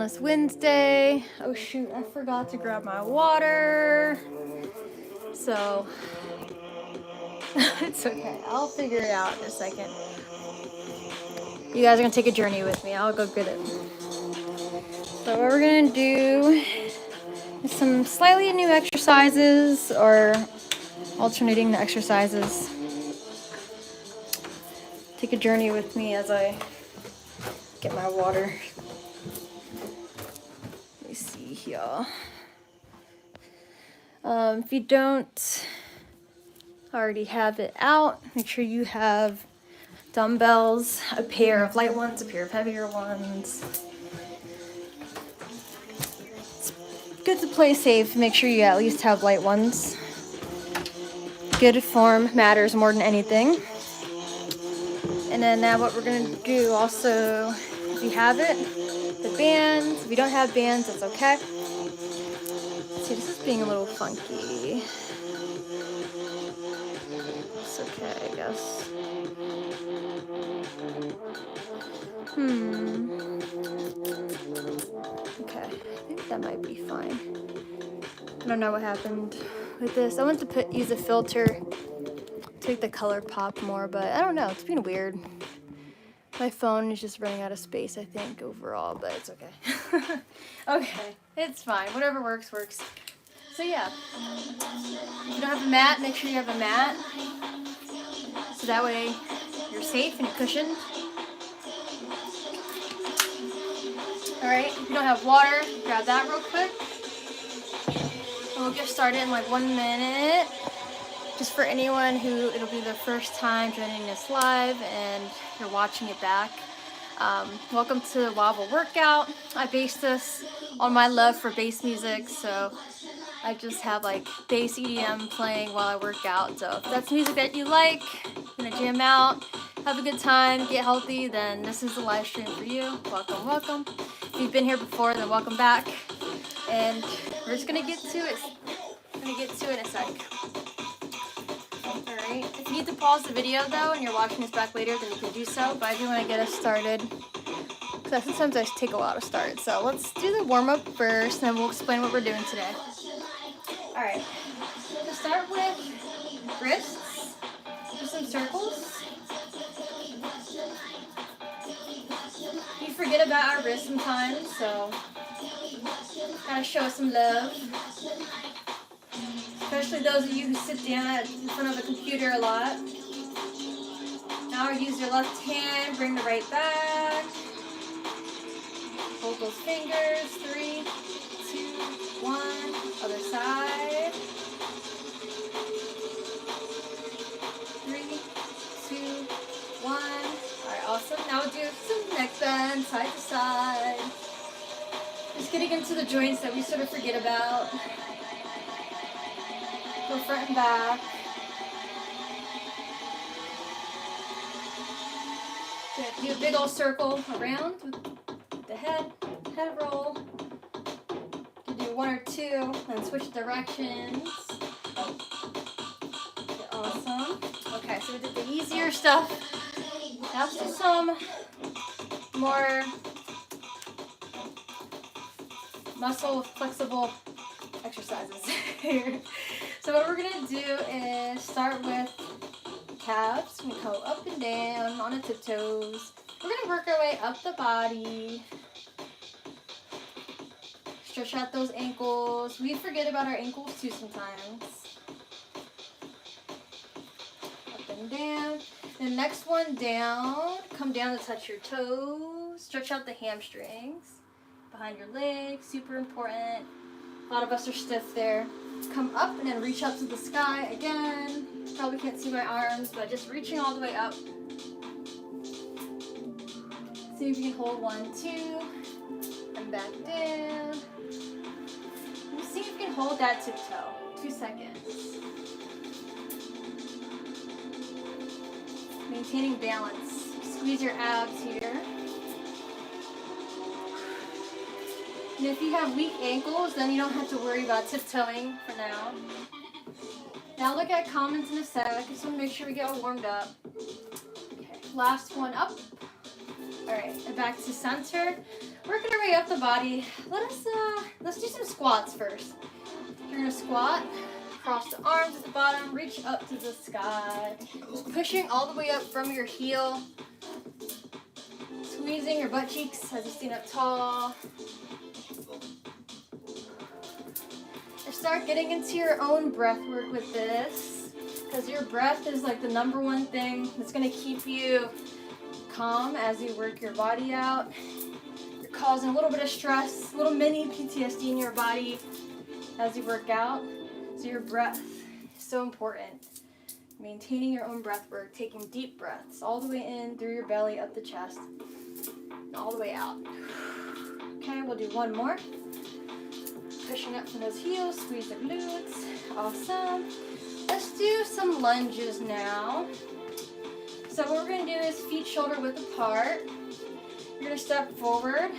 Wellness Wednesday. Oh shoot, I forgot to grab my water. So, it's okay. I'll figure it out in a second. You guys are gonna take a journey with me. I'll go get it. So what we're gonna do is some slightly new exercises, or alternating the exercises. Take a journey with me as I get my water. Let me see here. If you don't already have it out, make sure you have dumbbells, a pair of light ones, a pair of heavier ones. It's good to play safe. Make sure you at least have light ones. Good form matters more than anything. And then now what we're gonna do also, if you have it, the bands. If you don't have bands, that's okay. See, this is being a little funky. It's okay, I guess. Okay, I think that might be fine. I don't know what happened with this. I went to use a filter to make the color pop more, but I don't know. It's been weird. My phone is just running out of space, I think, overall, but it's okay. Okay, it's fine. Whatever works, works. So yeah, if you don't have a mat, make sure you have a mat. So that way you're safe and cushioned. Alright, if you don't have water, grab that real quick. And we'll get started in like 1 minute. Just for anyone who it'll be their first time joining this live and you're watching it back. Welcome to the Wobble workout. I based this on my love for bass music, so I just have like bass EDM playing while I work out. So if that's music that you like, you're gonna jam out, have a good time, get healthy, then this is the live stream for you. Welcome, welcome. If you've been here before, then welcome back. And we're just gonna get to it. I'm gonna get to it in a sec. Alright, if you need to pause the video though and you're watching this back later, then you can do so, but I do want to get us started because sometimes I take a while to start. So let's do the warm-up first and then we'll explain what we're doing today. Alright, to start with wrists, do some circles. We forget about our wrists sometimes, so gotta show some love. Especially those of you who sit down in front of a computer a lot. Now use your left hand, bring the right back. Hold those fingers, 3, 2, 1, other side. 3, 2, 1. Alright, awesome. Now we'll do some neck bend, side to side. Just getting into the joints that we sort of forget about. Go front and back. Do a big old circle around with the head roll. You can do 1 or 2, then switch directions. Okay, awesome. Okay, so we did the easier stuff. Now let's do some more muscle flexible exercises here. So what we're gonna do is start with calves. We go up and down on the tiptoes. We're gonna work our way up the body. Stretch out those ankles. We forget about our ankles too sometimes. Up and down. The next one down. Come down to touch your toes. Stretch out the hamstrings. Behind your legs, super important. A lot of us are stiff there. Come up and then reach up to the sky again. Probably can't see my arms, but just reaching all the way up. See if you can hold 1, 2, and back down. And see if you can hold that tiptoe. 2 seconds. Maintaining balance. Squeeze your abs here. And if you have weak ankles, then you don't have to worry about tiptoeing for now. Now look at comments in a sec. I just want to make sure we get all warmed up. Okay, last one up. All right, and back to center. Working our way up the body. Let's do some squats first. You're gonna squat, cross the arms at the bottom, reach up to the sky. Just pushing all the way up from your heel. Squeezing your butt cheeks as you stand up tall. And start getting into your own breath work with this, because your breath is like the #1 thing that's gonna keep you calm as you work your body out. You're causing a little bit of stress, a little mini PTSD in your body as you work out. So your breath is so important. Maintaining your own breath work, taking deep breaths all the way in through your belly, up the chest, and all the way out. Okay, we'll do one more. Pushing up from those heels, squeeze the glutes. Awesome. Let's do some lunges now. So what we're going to do is feet shoulder width apart. You're going to step forward.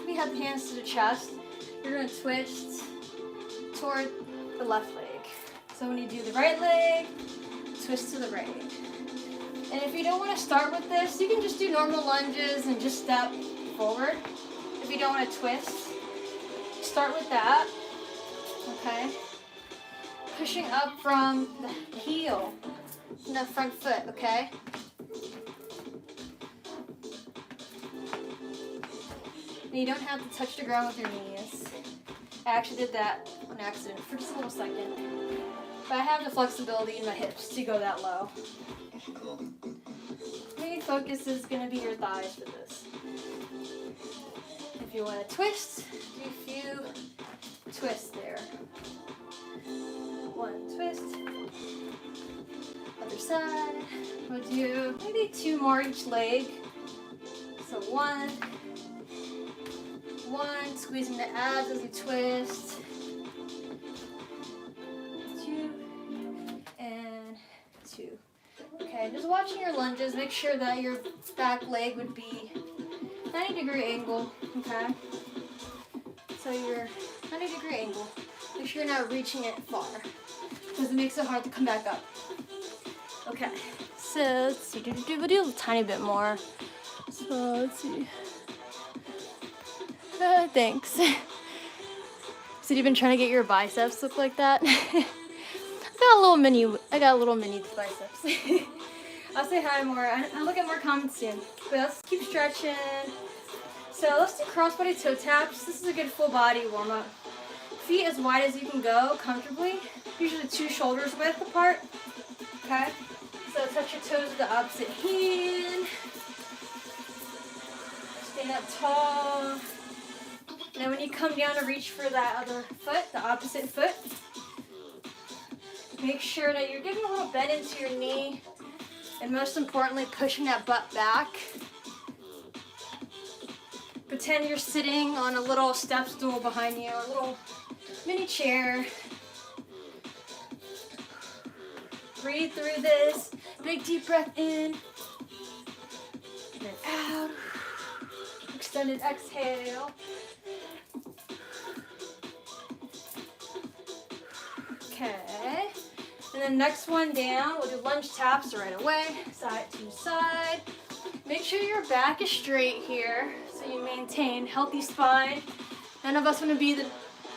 We have the hands to the chest. You're going to twist toward the left leg. So when you do the right leg, twist to the right. And if you don't want to start with this, you can just do normal lunges and just step forward. If you don't want to twist, start with that. Okay. Pushing up from the heel, from the front foot, okay? And you don't have to touch the ground with your knees. I actually did that on accident for just a little second. But I have the flexibility in my hips to go that low. Main focus is going to be your thighs for this. If you want to twist, do a few twists there. One twist. Other side. We'll do maybe 2 more each leg. So one, squeezing the abs as you twist. 2 and 2. Okay, just watching your lunges, make sure that your back leg would be 90-degree angle, okay? So your 90-degree angle. Make sure you're not reaching it far, because it makes it hard to come back up. Okay, so let's see, we'll do a tiny bit more. So let's see. Thanks. So you've been trying to get your biceps look like that? I got a little mini biceps. I'll say hi more. I'll look at more comments soon. But let's keep stretching. So let's do crossbody toe taps. This is a good full body warm up. Feet as wide as you can go comfortably. Usually 2 shoulders width apart. Okay? So touch your toes with the opposite hand. Stand up tall. And then when you come down to reach for that other foot, the opposite foot, make sure that you're giving a little bend into your knee. And most importantly, pushing that butt back. Pretend you're sitting on a little step stool behind you, a little mini chair. Breathe through this. Big deep breath in. And then out. Extended exhale. Okay. And then next one down, we'll do lunge taps right away, side to side. Make sure your back is straight here, so you maintain healthy spine. None of us want to be the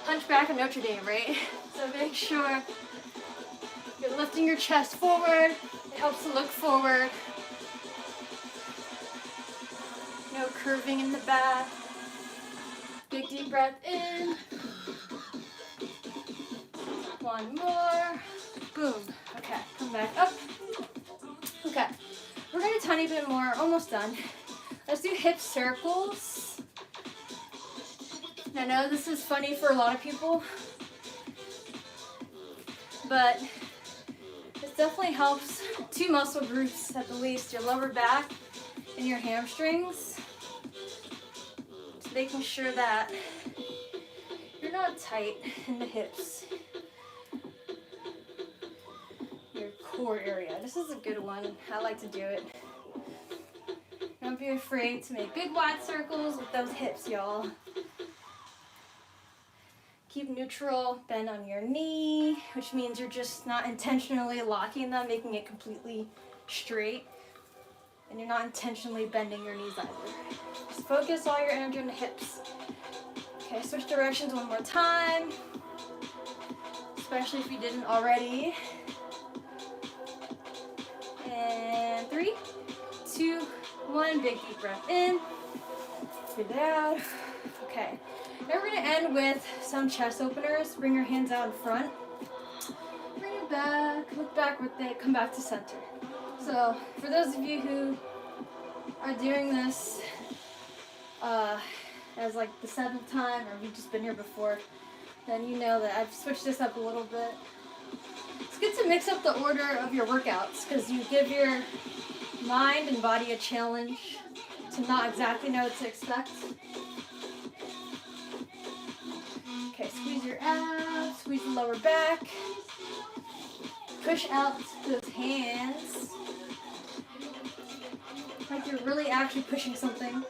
hunchback of Notre Dame, right? So make sure you're lifting your chest forward. It helps to look forward. No curving in the back. Big deep breath in. One more. Boom. Okay, come back up. Okay, we're gonna do a tiny bit more, almost done. Let's do hip circles. And I know this is funny for a lot of people, but this definitely helps 2 muscle groups at the least, your lower back and your hamstrings. Just making sure that you're not tight in the hips. Core area. This is a good one. I like to do it. Don't be afraid to make big wide circles with those hips, y'all. Keep neutral, bend on your knee, which means you're just not intentionally locking them, making it completely straight. and you're not intentionally bending your knees either. Just focus all your energy on the hips. Okay, switch directions one more time, especially if you didn't already. And 3, 2, 1, big deep breath in, breathe out. Okay, now we're gonna end with some chest openers. Bring your hands out in front. Bring it back, look back with it, come back to center. So for those of you who are doing this as like the 7th time, or you've just been here before, then you know that I've switched this up a little bit. It's good to mix up the order of your workouts because you give your mind and body a challenge to not exactly know what to expect. Okay, squeeze your abs, squeeze the lower back, push out those hands like you're really actually pushing something.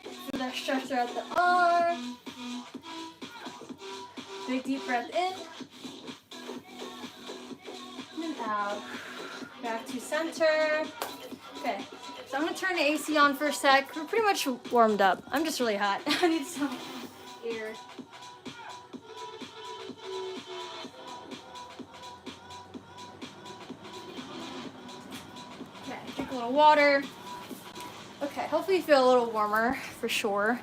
Feel that stretch throughout the arm. Big deep breath in and out. Back to center. Okay, so I'm gonna turn the AC on for a sec. We're pretty much warmed up. I'm just really hot. I need some air. Okay, drink a little water. Okay, hopefully you feel a little warmer for sure.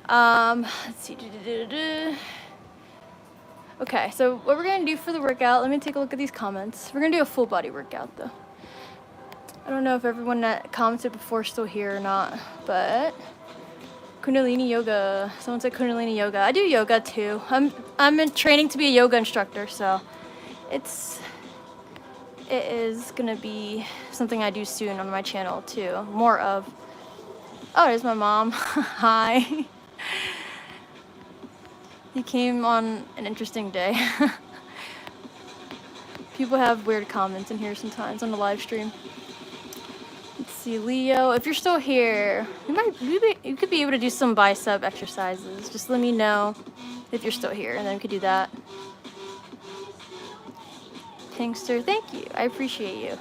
Let's see. Okay, so what we're gonna do for the workout, let me take a look at these comments. We're gonna do a full body workout though. I don't know if everyone that commented before is still here or not, but Kundalini yoga. Someone said Kundalini yoga. I do yoga too. I'm in training to be a yoga instructor, so it is gonna be something I do soon on my channel too. More of. Oh, there's my mom. Hi. You came on an interesting day. People have weird comments in here sometimes on the live stream. Let's see, Leo, if you're still here, you could be able to do some bicep exercises. Just let me know if you're still here, and then we could do that. Pinkster, thank you. I appreciate you.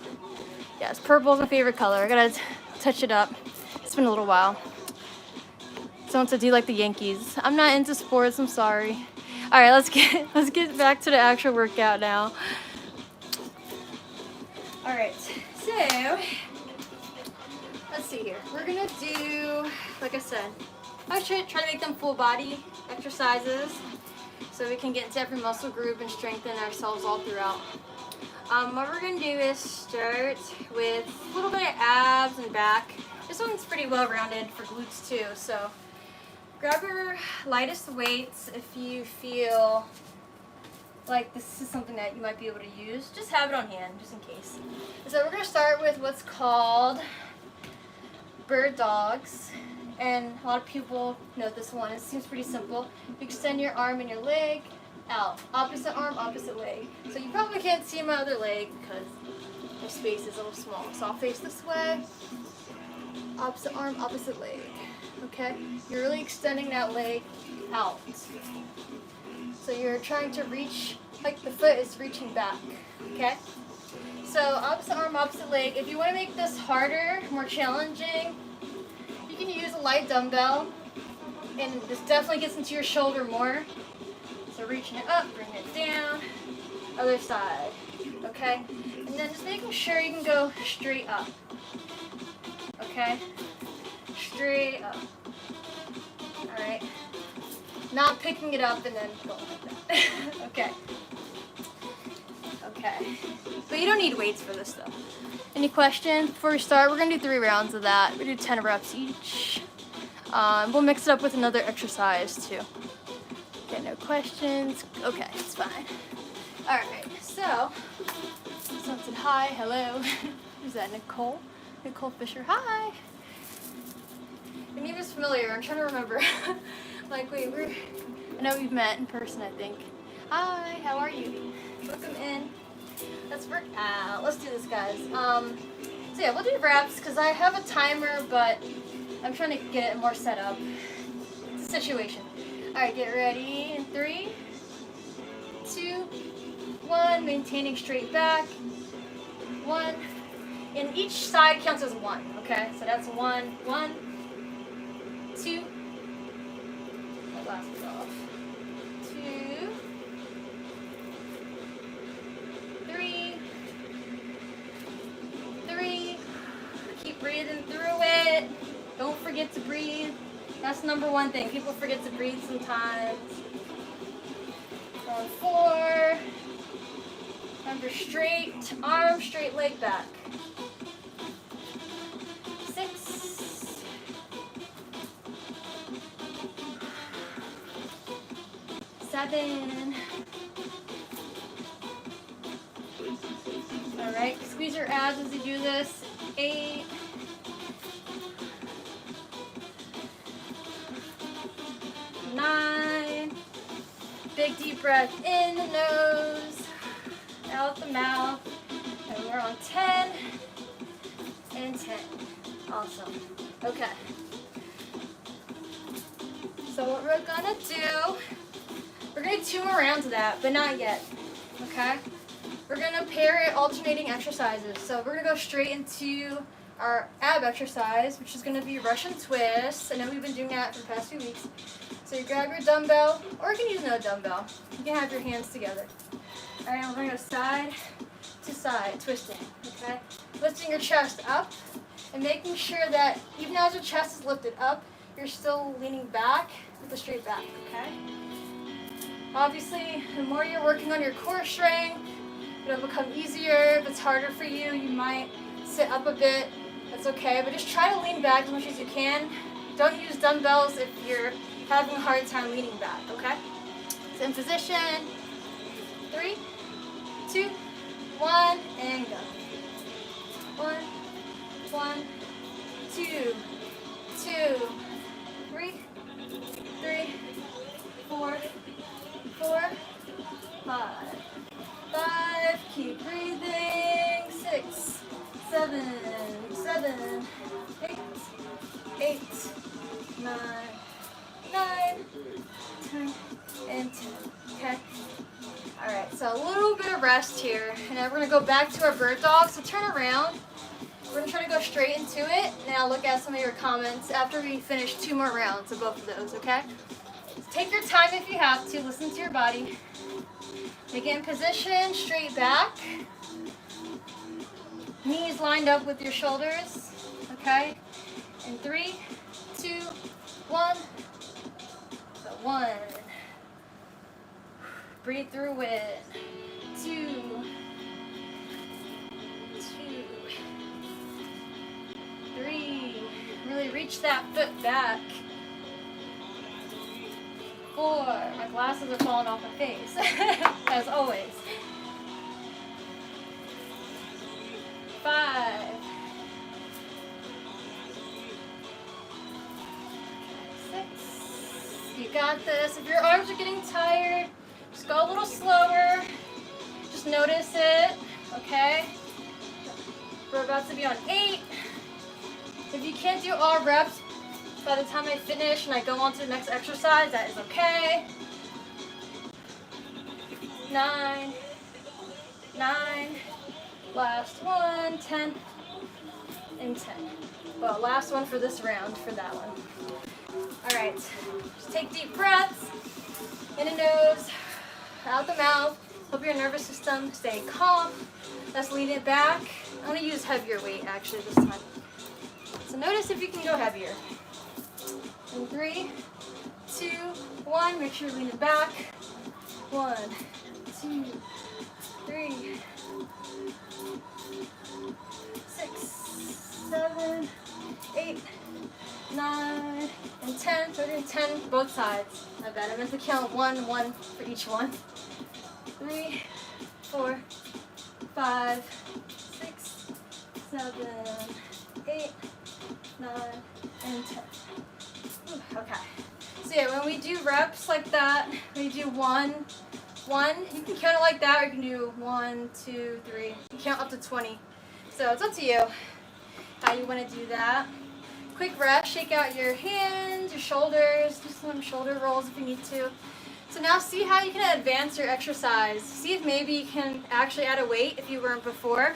Yes, purple is my favorite color. I gotta touch it up. It's been a little while. Someone said, do you like the Yankees? I'm not into sports, I'm sorry. All right, let's get back to the actual workout now. All right, so let's see here. We're gonna do, like I said, I should try to make them full body exercises so we can get into every muscle group and strengthen ourselves all throughout. What we're gonna do is start with a little bit of abs and back. This one's pretty well rounded for glutes too, so grab your lightest weights if you feel like this is something that you might be able to use. Just have it on hand, just in case. So we're gonna start with what's called bird dogs. And a lot of people know this one. It seems pretty simple. You extend your arm and your leg out. Opposite arm, opposite leg. So you probably can't see my other leg because my space is a little small. So I'll face this way. Opposite arm, opposite leg. Okay? You're really extending that leg out. So you're trying to reach, like the foot is reaching back. Okay? So opposite arm, opposite leg. If you want to make this harder, more challenging, you can use a light dumbbell. And this definitely gets into your shoulder more. So reaching it up, bring it down. Other side. Okay? And then just making sure you can go straight up. Okay? Straight up. Alright? Not picking it up and then going like that. Okay. Okay. But you don't need weights for this though. Any questions before we start? We're going to do 3 rounds of that. We do 10 reps each. We'll mix it up with another exercise too. Okay, no questions. Okay, it's fine. Alright, so someone said hi, hello. Who's that, Nicole? Nicole Fisher, hi. Your name is familiar, I'm trying to remember. Like, wait, I know we've met in person, I think. Hi, how are you? Welcome in. Let's work out. Let's do this, guys. So yeah, we'll do reps because I have a timer, but I'm trying to get it more set up. It's a situation. Alright, get ready in 3, 2, 1. Maintaining straight back. 1, And each side counts as 1, okay? So that's 1, 1, 2, my glasses off, 2, 3, 3, keep breathing through it, don't forget to breathe, that's number one thing, people forget to breathe sometimes. 4, remember straight arm, straight leg back. 6, 7. All right, squeeze your abs as you do this. 8, 9. Big deep breath in the nose, out the mouth. And we're on 10 and 10. Awesome. Okay. So what we're gonna do, we're gonna do 2 more rounds of that, but not yet. Okay? We're gonna pair it alternating exercises. So we're gonna go straight into our ab exercise, which is gonna be Russian twists. I know we've been doing that for the past few weeks. So you grab your dumbbell, or you can use no dumbbell. You can have your hands together. All right, we're gonna go side to side, twisting, okay? Lifting your chest up and making sure that even as your chest is lifted up, you're still leaning back with a straight back, okay? Obviously, the more you're working on your core strength, it'll become easier. If it's harder for you, you might sit up a bit. That's okay, but just try to lean back as much as you can. Don't use dumbbells if you're having a hard time leaning back, okay? So in position, 3, 2, 1, and go. 1, 1, 2, 2, 3, 3, 4, 4, 5, 5, keep breathing, 6, 7, 7, 8, 8, 9, 9, 10, and 10, okay? All right, so a little bit of rest here, and then we're gonna go back to our bird dog, so turn around. We're gonna try to go straight into it, and I'll look at some of your comments after we finish 2 more rounds of both of those, okay? So take your time if you have to, listen to your body. Again, position, straight back. Knees lined up with your shoulders, okay? And 3, 2, 1. So 1. Breathe through it. 2, 2, 3. Really reach that foot back. 4. My glasses are falling off my face, as always. 5. 6. You got this. If your arms are getting tired, just go a little slower. Just notice it, okay? We're about to be on 8. If you can't do all reps by the time I finish and I go on to the next exercise, that is okay. 9, 9, last one, 10, and 10. Well, last one for this round for that one. All right, just take deep breaths, in the nose, out the mouth. Hope your nervous system stay calm. Let's lean it back. I'm gonna use heavier weight actually this time. So notice if you can go heavier. In 3, 2, 1, make sure you lean it back. 1, 2, 3, 6, 7, 8, 9, and 10. So we're doing 10 both sides. My bad. I meant to count 1, 1 for each one. 3, 4, 5, 6, 7, 8, 9, and 10. Okay. So yeah, when we do reps like that, we do 1, 1. You can count it like that, or you can do 1, 2, 3. You can count up to 20. So it's up to you how you want to do that. Quick rest. Shake out your hands, your shoulders. Do some shoulder rolls if you need to. So now see how you can advance your exercise. See if maybe you can actually add a weight if you weren't before.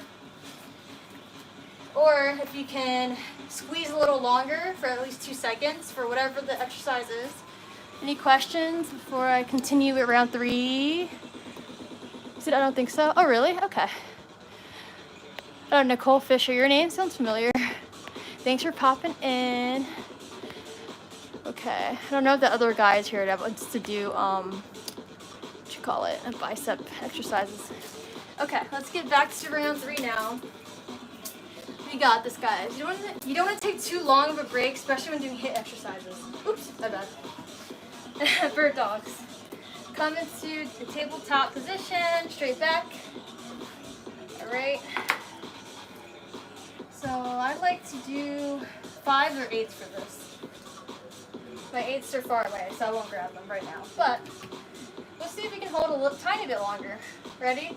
Or if you can squeeze a little longer for at least 2 seconds for whatever the exercise is. Any questions before I continue with round 3? I don't think so. Oh, really? Okay. Oh, Nicole Fisher, your name sounds familiar. Thanks for popping in. Okay. I don't know if the other guy is here that wants to do, what you call it, bicep exercises. Okay, let's get back to round 3 now. We got this, guys. You don't want to take too long of a break, especially when doing HIIT exercises. Oops, my bad. Bird dogs. Come into the tabletop position, straight back. All right. So I'd like to do 5s or 8s for this. My 8s are far away, so I won't grab them right now. But let's see if we can hold a little, tiny bit longer. Ready?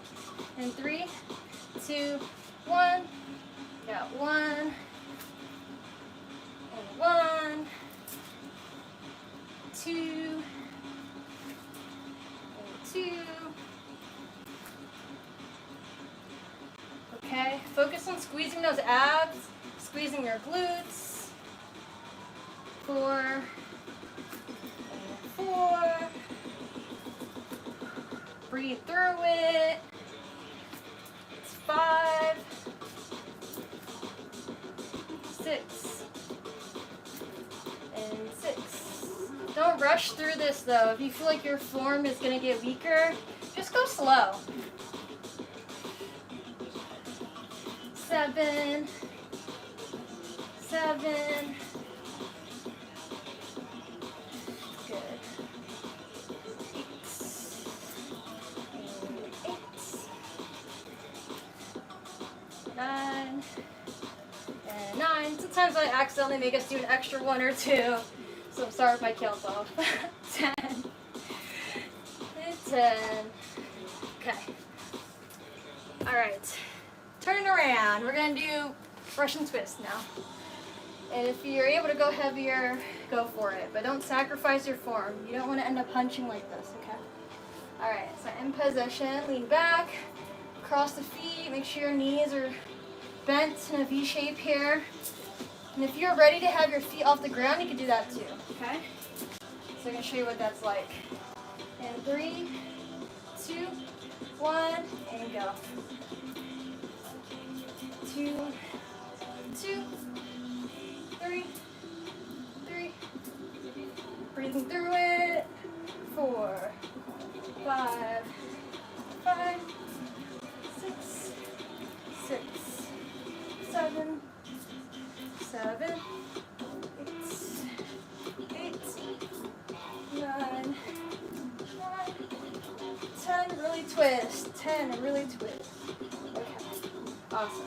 In 3, 2, 1. Got 1. And 1. 2. And 2. Okay, focus on squeezing those abs, squeezing your glutes. 4. And 4. Breathe through it. It's 5. 6. And 6. Don't rush through this though. If you feel like your form is going to get weaker, just go slow. 7. 7. Good. 8. And 8. 9. And 9. Sometimes I accidentally make us do an extra 1 or 2. So I'm sorry if my count's off. 10. And 10. Okay. Alright. Turn it around. We're going to do Russian twist now. And if you're able to go heavier, go for it. But don't sacrifice your form. You don't want to end up hunching like this, okay? Alright, so in position, lean back, cross the feet, make sure your knees are bent in a V shape here. And if you're ready to have your feet off the ground, you can do that too, okay? So I'm going to show you what that's like. And 3, 2, 1, and go. 2, 2, 3, 3. Breathing through it. 4, 5, 5, 6, 6, 7, 7, 8, 9, 10. Really twist. 10 and really twist. Okay. Awesome.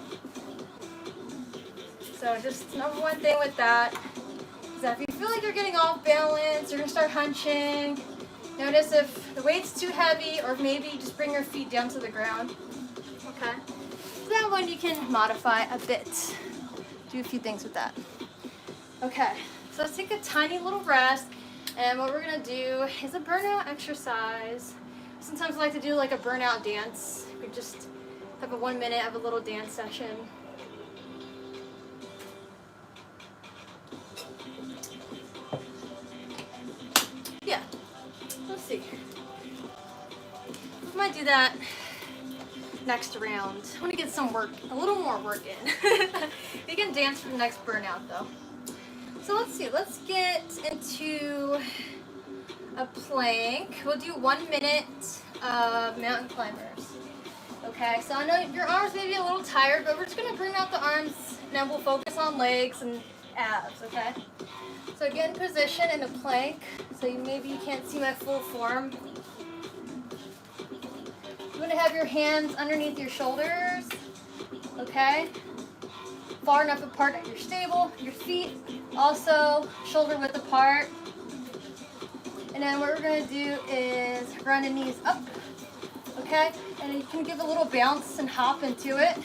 So just number one thing with that is that if you feel like you're getting off balance, you're going to start hunching. Notice if the weight's too heavy, or maybe just bring your feet down to the ground. Okay? So that one you can modify a bit. Do a few things with that. Okay, so let's take a tiny little rest. And what we're going to do is a burnout exercise. Sometimes I like to do like a burnout dance. We just have a 1 minute of a little dance session. Yeah, let's see. We might do that next round. I want to get some work, a little more work in. You can dance for the next burnout though. So let's see, let's get into a plank. We'll do 1 minute of mountain climbers. Okay, so I know your arms may be a little tired, but we're just going to bring out the arms and then we'll focus on legs and abs, okay? So get in position in a plank, so maybe you can't see my full form. You want to have your hands underneath your shoulders, okay? Far enough apart that you're stable. Your feet also shoulder width apart. And then what we're going to do is run the knees up, okay? And you can give a little bounce and hop into it.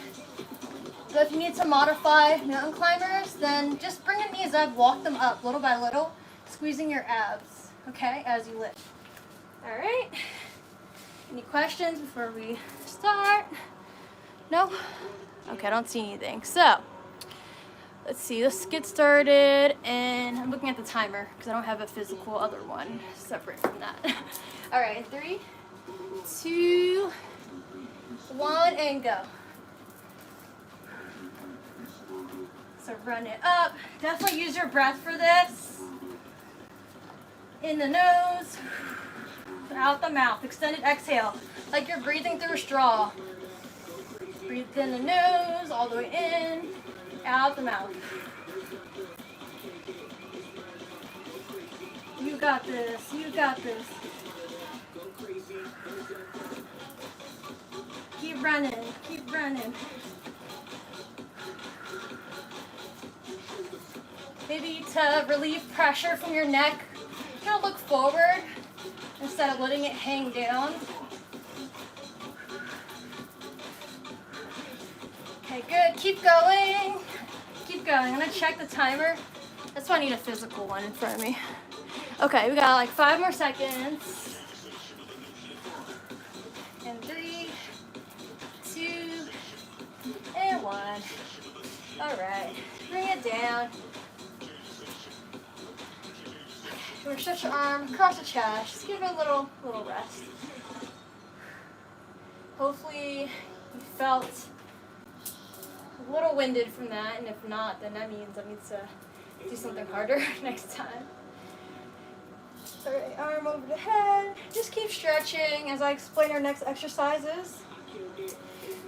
So if you need to modify mountain climbers, then just bring the knees up, walk them up little by little, squeezing your abs, okay, as you lift. All right. Any questions before we start? No? Okay, I don't see anything. So let's see, let's get started, and I'm looking at the timer because I don't have a physical other one separate from that. All right, 3, 2, 1, and go. So run it up. Definitely use your breath for this. In the nose, out the mouth. Extended exhale, like you're breathing through a straw. Breathe in the nose, all the way in, out the mouth. You got this, you got this. Keep running, keep running. Maybe to relieve pressure from your neck, kind of look forward instead of letting it hang down. Okay, good. Keep going. Keep going. I'm going to check the timer. That's why I need a physical one in front of me. Okay, we got like 5 more seconds. And 3, 2, and 1. All right. Bring it down. We're going to stretch your arm across the chest. Just give it a little rest. Hopefully you felt a little winded from that, and if not, then that means I need to do something harder next time. All right, arm over the head. Just keep stretching as I explain our next exercises.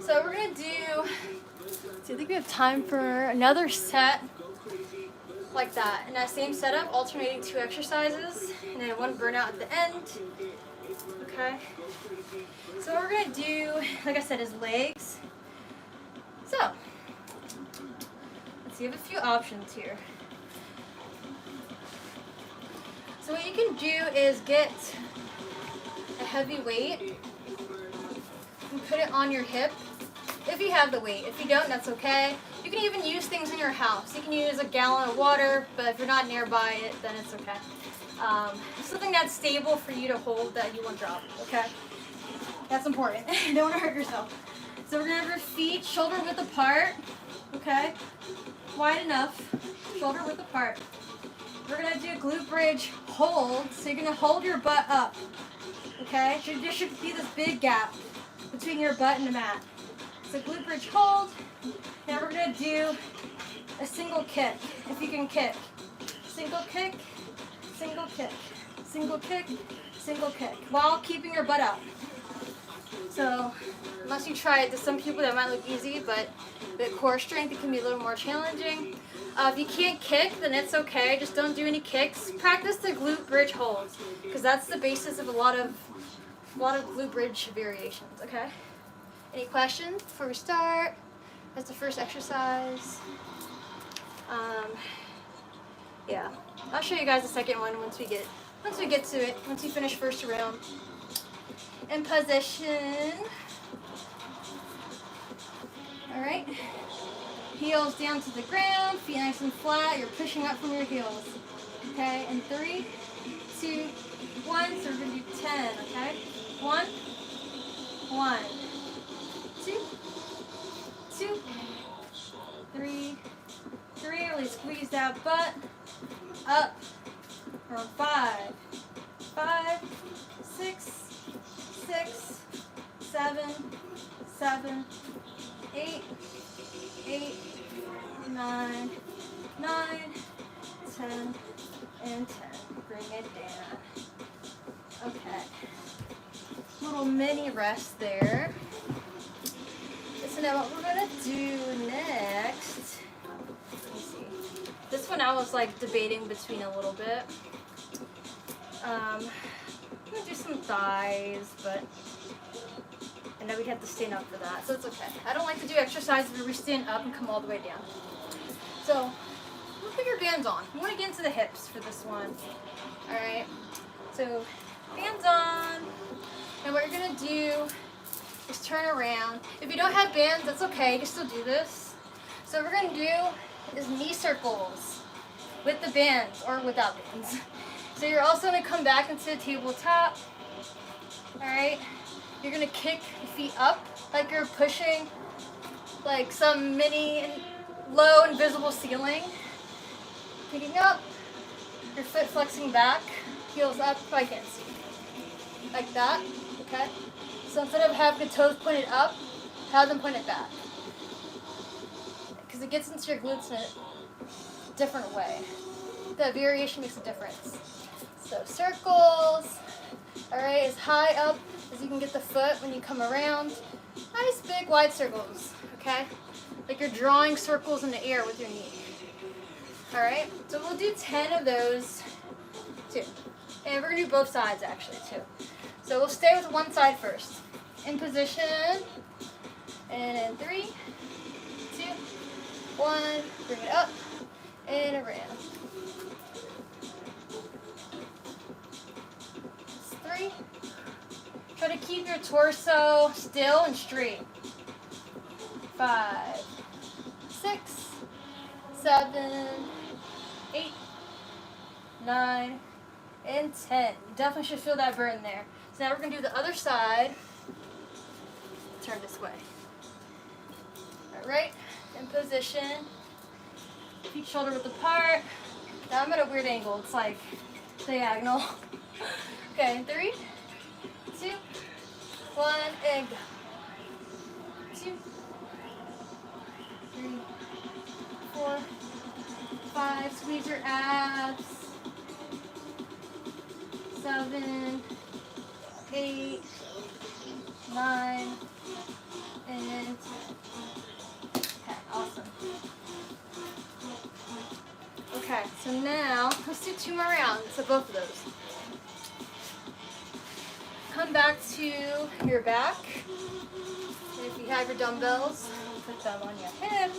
So we're going to do, I think we have time for another set like that. In that same setup, alternating 2 exercises, and then 1 burnout at the end. Okay? So what we're going to do, like I said, is legs. So, let's see, you have a few options here. So what you can do is get a heavy weight and put it on your hip if you have the weight. If you don't, that's okay. You can even use things in your house. You can use a gallon of water, but if you're not nearby it, then it's okay. Something that's stable for you to hold that you won't drop, okay? That's important. You don't want to hurt yourself. So we're going to have our feet shoulder width apart, okay? Wide enough, shoulder width apart. We're going to do a glute bridge hold. So you're going to hold your butt up, okay? So there should be this big gap between your butt and the mat. So glute bridge hold. Now we're going to do a single kick, if you can kick. Single kick, single kick, single kick, single kick, while keeping your butt up. So, unless you try it, to some people that might look easy, but with core strength it can be a little more challenging. If you can't kick, then it's okay. Just don't do any kicks. Practice the glute bridge holds, because that's the basis of a lot of glute bridge variations. Okay. Any questions before we start? That's the first exercise. Yeah, I'll show you guys the second one once we get to it. Once we finish first round. In position. All right. Heels down to the ground, feet nice and flat. You're pushing up from your heels. Okay, and 3, 2, 1. So we're gonna do 10. Okay, 1, 1, 2, 2, 3, 3. Really squeeze that butt up. Around 5, 5, 6, 6, 7, 7, 8, 8, 9, 9, 10, and 10. Bring it down. Okay. Little mini rest there. So now what we're gonna do next. Let me see. This one I was like debating between a little bit. I'm gonna do some thighs, but I know we'd have to stand up for that, so it's okay. I don't like to do exercises where we stand up and come all the way down. So, we'll put your bands on. You want to get into the hips for this one. Alright, so bands on. And what you're going to do is turn around. If you don't have bands, that's okay. You can still do this. So what we're going to do is knee circles with the bands or without bands. So you're also going to come back into the tabletop. Alright? You're going to kick your feet up like you're pushing like some mini low invisible ceiling. Picking up, your foot flexing back, heels up, I can't see. Like that, okay? So instead of having the toes pointed up, have them pointed back. Because it gets into your glutes in a different way. The variation makes a difference. So circles, all right, as high up as you can get the foot when you come around. Nice big wide circles, okay? Like you're drawing circles in the air with your knee. All right, so we'll do 10 of those too. And we're gonna do both sides actually too. So we'll stay with one side first. In position, and in 3, 2, 1, bring it up, and around. 3. Try to keep your torso still and straight. 5, 6, 7, 8, 9, and 10. You definitely should feel that burn there. So now we're going to do the other side. Turn this way. All right, in position. Feet shoulder width apart. Now I'm at a weird angle. It's like diagonal. Okay, 3, 2, 1, and go. 2, 3, 4, 5. Squeeze your abs. 7, 8, 9, and 10. Okay, awesome. Okay, so now let's do 2 more rounds of both of those. Come back to your back. And if you have your dumbbells, put them on your hip.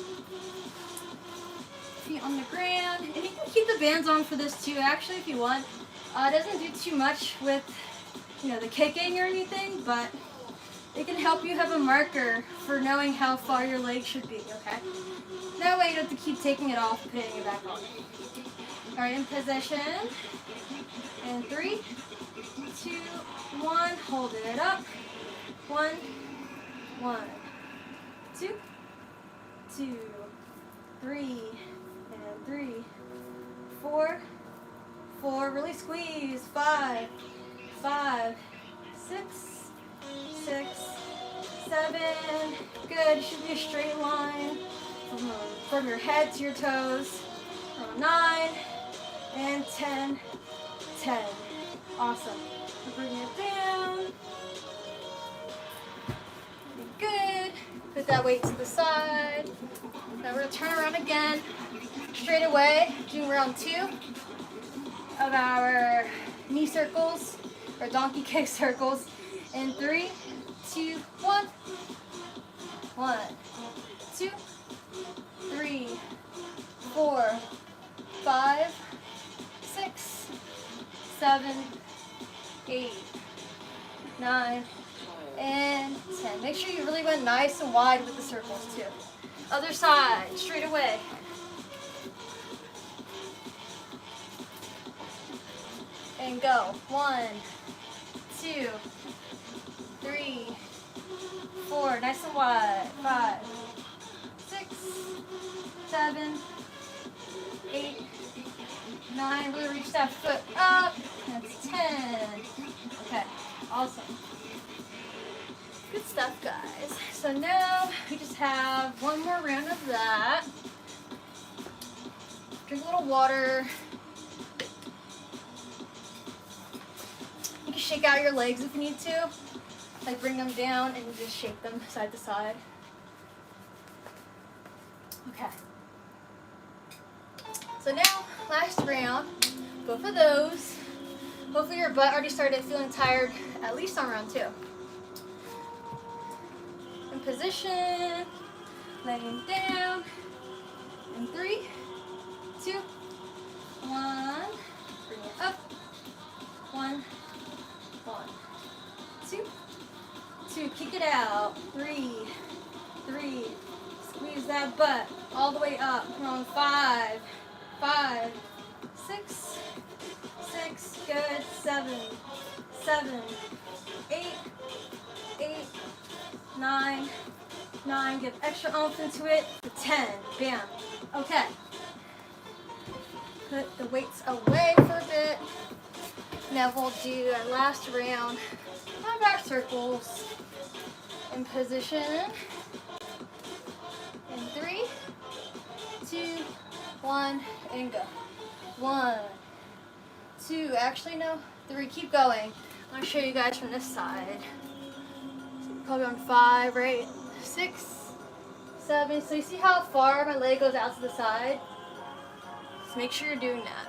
Feet on the ground. And you can keep the bands on for this too, actually, if you want. It doesn't do too much with, the kicking or anything, but it can help you have a marker for knowing how far your legs should be, okay? That way you don't have to keep taking it off and putting it back on. All right, in position. And 3, 2, 1. Hold it up. 1, 1, 2, 2, 3, and 3, 4, 4. Really squeeze. 5, 5, 6, 6, 7. Good. It should be a straight line from your head to your toes. 9 and 10. 10. Awesome. Bring it down. Good. Put that weight to the side. Now we're going to turn around again. Straight away. Doing round 2 of our knee circles or donkey kick circles. In 3, 2, 1. 1, 2, 3, 4, 5, 6, 7, 8, 9, and 10. Make sure you really went nice and wide with the circles too. Other side, straight away. And go. 1, 2, 3, 4. Nice and wide. 5, 6, 7, 8, 9. Really reach that foot up. That's 10. Okay, awesome. Good stuff, guys. So now we just have one more round of that. Drink a little water. You can shake out your legs if you need to. Like bring them down and just shake them side to side. Okay. So now, last round, both of those. Hopefully your butt already started feeling tired, at least on round 2. In position, laying down, in 3, 2, 1, bring it up, 1, 1, 2, 2, kick it out, 3, 3, squeeze that butt all the way up, come on, 5, 5, 6, 6, good, 7, 7, 8, 8, 9, 9, give extra oomph into it, to 10. Bam. Okay. Put the weights away for a bit. Now we'll do our last round of our circles. In position. In 3, 2, 1, and go. 1, 2, actually no, 3, keep going. I'm gonna show you guys from this side. So probably on 5, right? 6, 7, so you see how far my leg goes out to the side? So make sure you're doing that.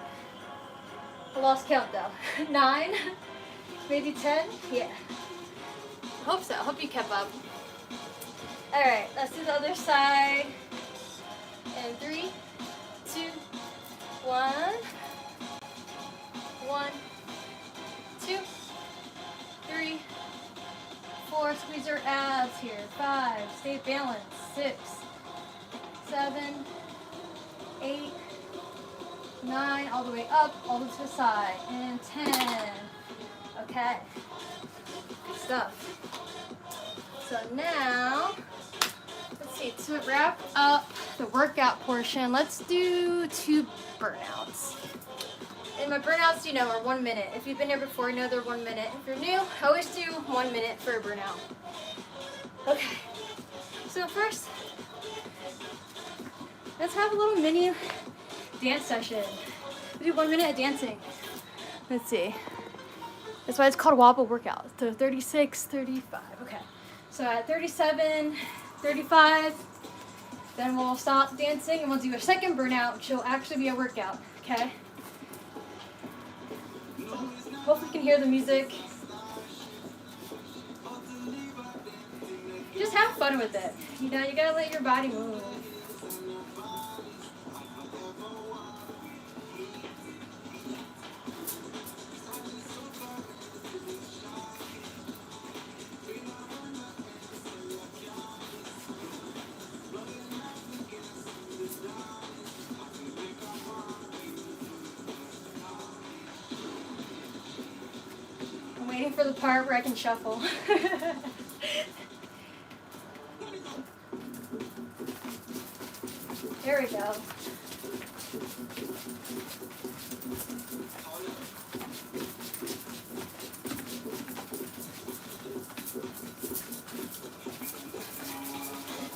I lost count though. 9, maybe 10, yeah. Hope so, hope you kept up. All right, let's do the other side. And 3, 2, 1. 1, 2, 3, 4. Squeeze your abs here. 5. Stay balanced. 6, 7, 8, 9. All the way up, all the way to the side. And 10. Okay. Good stuff. So now, let's see, to wrap up the workout portion, let's do 2 burnouts. And my burnouts, you know, are 1 minute. If you've been here before, you know they're 1 minute. If you're new, I always do 1 minute for a burnout. Okay, so first, let's have a little mini dance session. We do 1 minute of dancing. Let's see. That's why it's called Wobble workout. So 36, 35, okay. So at 37, 35, then we'll stop dancing and we'll do a second burnout, which will actually be a workout, okay? Hopefully you can hear the music. Just have fun with it. You know, you gotta let your body move. Waiting for the part where I can shuffle. There we go.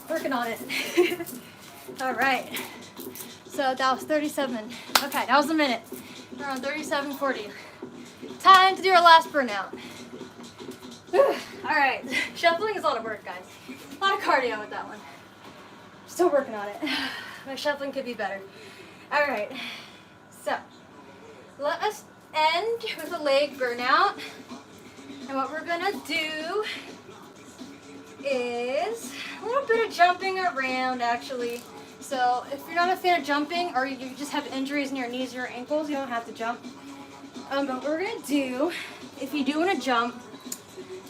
Working on it. All right. So that was 37. Okay, that was a minute. We're on 37:40. Time to do our last burnout. Whew. All right, shuffling is a lot of work, guys. A lot of cardio with that one. Still working on it. My shuffling could be better. All right, so let us end with a leg burnout. And what we're gonna do is a little bit of jumping around, actually. So if you're not a fan of jumping, or you just have injuries in your knees or your ankles, you don't have to jump. But what we're gonna do, if you do want to jump,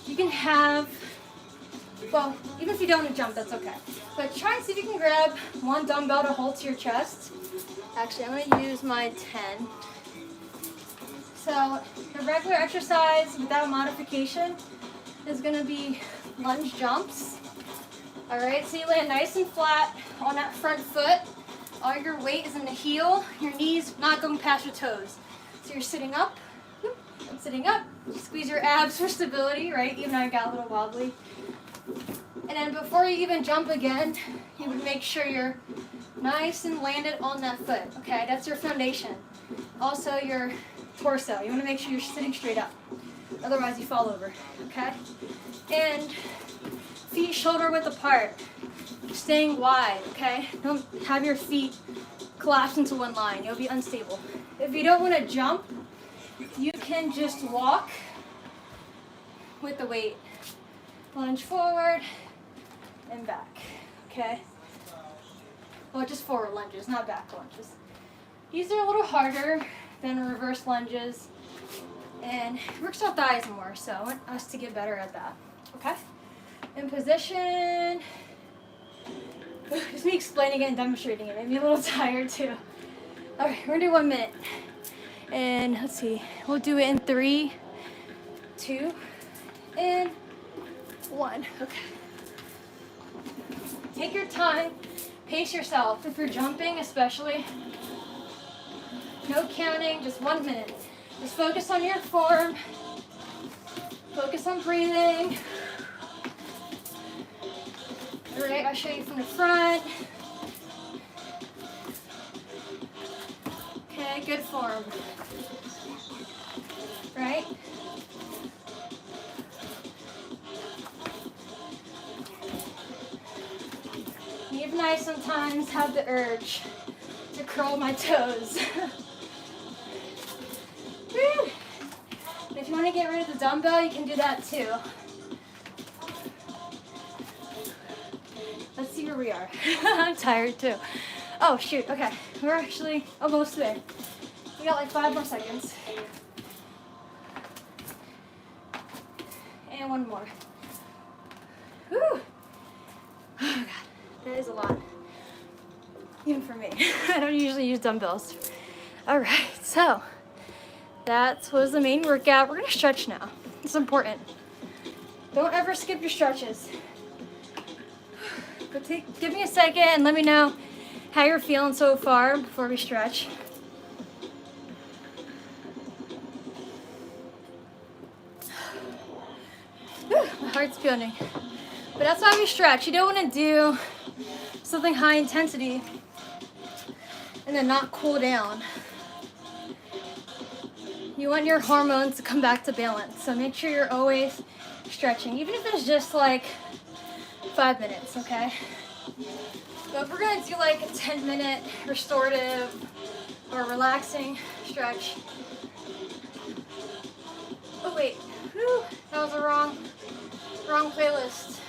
you can have, well, even if you don't want to jump, that's okay. But try and see if you can grab 1 dumbbell to hold to your chest. Actually, I'm gonna use my 10. So the regular exercise without modification is gonna be lunge jumps. All right, so you land nice and flat on that front foot. All your weight is in the heel, your knees not going past your toes. So you're sitting up, and sitting up. Squeeze your abs for stability, right? Even though I got a little wobbly. And then before you even jump again, you would make sure you're nice and landed on that foot, okay? That's your foundation. Also your torso. You want to make sure you're sitting straight up. Otherwise you fall over, okay? And feet shoulder width apart. Staying wide, okay? Don't have your feet collapse into one line. You'll be unstable. If you don't want to jump, you can just walk with the weight. Lunge forward and back, okay? Well, just forward lunges, not back lunges. These are a little harder than reverse lunges, and it works our thighs more, so I want us to get better at that, okay? In position. Just me explaining it and demonstrating it made me a little tired too. All right, we're gonna do 1 minute. And let's see, we'll do it in 3, 2, and 1. Okay. Take your time. pace yourself. If you're jumping especially, no counting, just 1 minute. Just focus on your form. Focus on breathing. All right, I'll show you from the front. Okay, good form. Right? Even I sometimes have the urge to curl my toes. Woo! If you want to get rid of the dumbbell, you can do that too. Let's see where we are. I'm tired too. Oh shoot, okay. We're actually almost there. We got like 5 more seconds. And 1 more. Whew. Oh god, that is a lot. Even for me. I don't usually use dumbbells. Alright, so that was the main workout. We're gonna stretch now. It's important. Don't ever skip your stretches. But give me a second and let me know how you're feeling so far before we stretch. Whew, my heart's pounding. But that's why we stretch. You don't want to do something high intensity and then not cool down. You want your hormones to come back to balance. So make sure you're always stretching, even if it's just like 5 minutes, okay? But if we're gonna do like a 10-minute restorative or relaxing stretch. Oh wait, whew, that was the wrong playlist.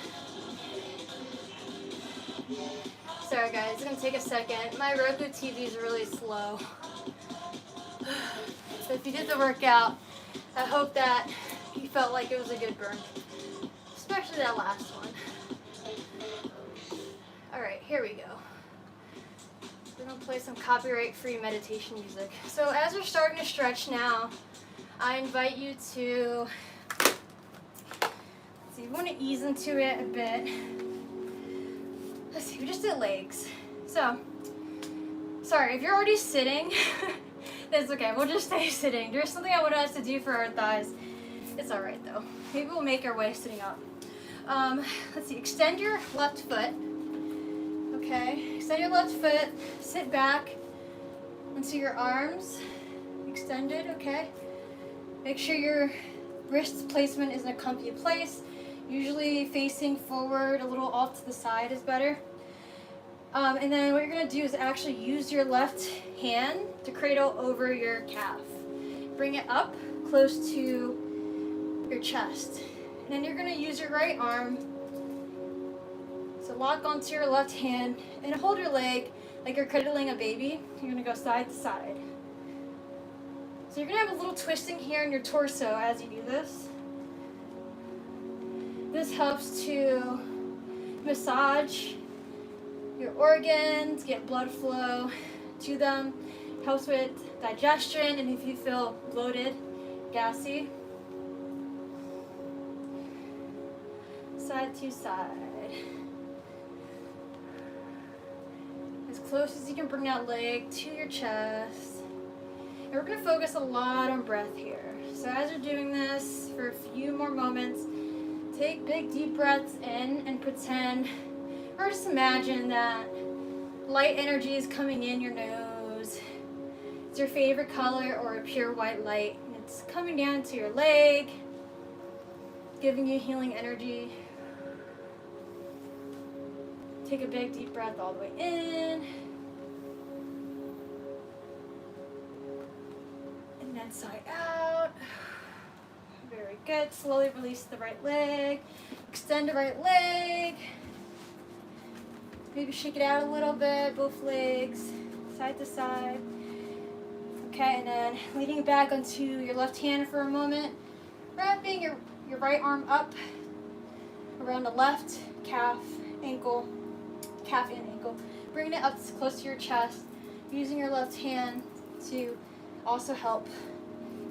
Sorry guys, it's gonna take a second. My Roku TV is really slow. So if you did the workout, I hope that you felt like it was a good burn, especially that last one. All right, here we go. We're gonna play some copyright-free meditation music. So as we're starting to stretch now, I invite you to, let's see, you want to ease into it a bit. Let's see, we just did legs. So, sorry, if you're already sitting, it's okay, we'll just stay sitting. There's something I want us to do for our thighs. It's all right though. Maybe we'll make our way sitting up. Let's see, extend your left foot. Okay, extend your left foot, sit back, and see your arms extended, okay? Make sure your wrist placement is in a comfy place. Usually facing forward, a little off to the side is better. And then what you're gonna do is actually use your left hand to cradle over your calf. Bring it up close to your chest. And then you're gonna use your right arm. So lock onto your left hand and hold your leg like you're cradling a baby. You're gonna go side to side. So you're gonna have a little twisting here in your torso as you do this. This helps to massage your organs, get blood flow to them, helps with digestion, and if you feel bloated, gassy. Side to side. As close as you can bring that leg to your chest. And we're going to focus a lot on breath here. So as you're doing this for a few more moments, take big deep breaths in and pretend, or just imagine that light energy is coming in your nose. It's your favorite color or a pure white light. And it's coming down to your leg, giving you healing energy. Take a big deep breath all the way in. And then sigh out. Very good. Slowly release the right leg. Extend the right leg. Maybe shake it out a little bit, both legs, side to side. Okay, and then leaning back onto your left hand for a moment. Wrapping your right arm up around the left calf, ankle, calf and ankle. Bringing it up close to your chest. Using your left hand to also help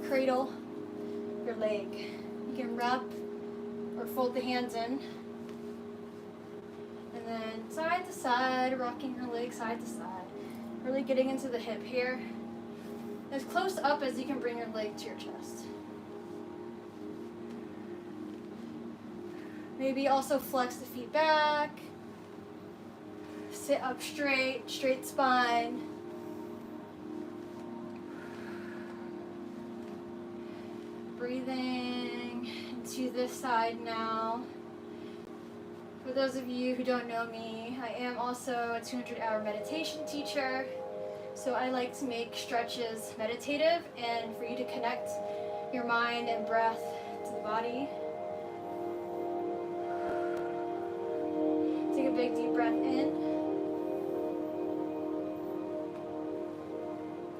cradle your leg. You can wrap or fold the hands in. And And then side to side, rocking your legs side to side. Really getting into the hip here. As close up as you can bring your leg to your chest. Maybe also flex the feet back. Sit up straight, straight spine. Breathing into this side now. For those of you who don't know me, I am also a 200-hour meditation teacher. So I like to make stretches meditative and for you to connect your mind and breath to the body. Take a big deep breath in.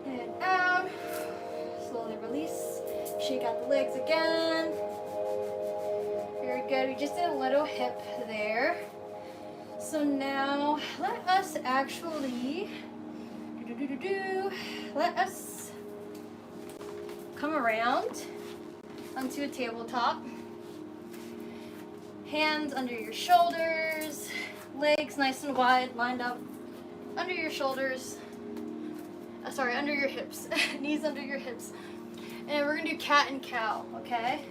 And out. Slowly release. Shake out the legs again. Very good. We just did a little hip there. So now let us actually let us come around onto a tabletop. Hands under your shoulders, legs nice and wide, lined up under your shoulders. Under your hips. Knees under your hips. And we're gonna do cat and cow, okay?